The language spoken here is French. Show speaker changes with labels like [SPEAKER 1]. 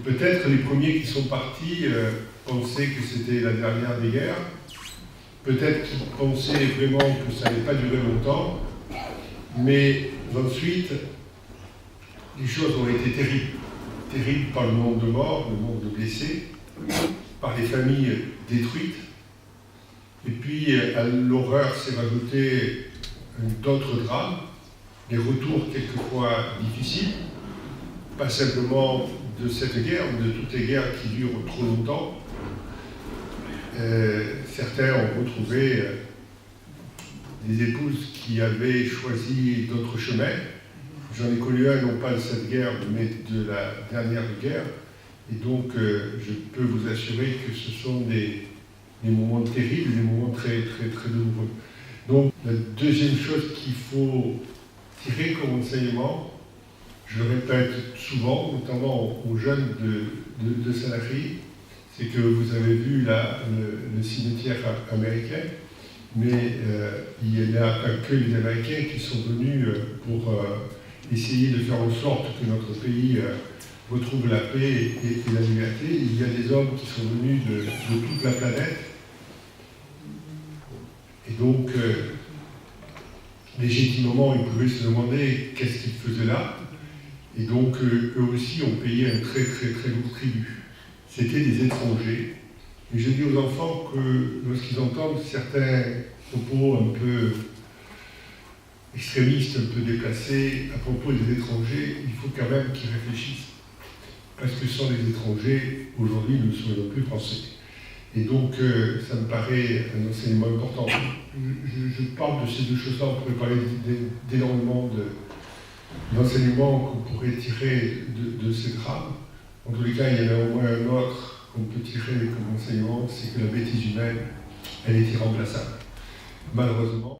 [SPEAKER 1] Peut-être les premiers qui sont partis pensaient que c'était la dernière des guerres. Peut-être qu'ils pensaient vraiment que ça n'allait pas durer longtemps. Mais ensuite, les choses ont été terribles. Terribles par le nombre de morts, le nombre de blessés, par les familles détruites. Et puis, à l'horreur s'est rajouté d'autres drames, des retours quelquefois difficiles, pas simplement de cette guerre, mais de toutes les guerres qui durent trop longtemps. Certains ont retrouvé des épouses qui avaient choisi d'autres chemins. J'en ai connu un, non pas de cette guerre, mais de la dernière guerre. Et donc, je peux vous assurer que ce sont des moments terribles, des moments très, très, très douloureux. Donc, la deuxième chose qu'il faut tirer comme enseignement, je le répète souvent, notamment aux jeunes de Salafi, c'est que vous avez vu là le cimetière américain, mais il n'y a pas que les Américains qui sont venus pour essayer de faire en sorte que notre pays retrouve la paix et la liberté. Il y a des hommes qui sont venus de toute la planète. Et donc, légitimement, ils pouvaient se demander qu'est-ce qu'ils faisaient là. Et donc, eux aussi ont payé un très, très, très lourd tribut. C'était des étrangers. Et je dis aux enfants que lorsqu'ils entendent certains propos un peu extrémistes, un peu déplacés à propos des étrangers, il faut quand même qu'ils réfléchissent. Parce que sans les étrangers, aujourd'hui, nous ne serions plus français. Et donc, ça me paraît un enseignement important. Je parle de ces deux choses-là, on pourrait parler d'énormément d'enseignements qu'on pourrait tirer de ces drames. En tous les cas, il y en a au moins un autre qu'on peut tirer comme enseignement, c'est que la bêtise humaine, elle est irremplaçable. Malheureusement.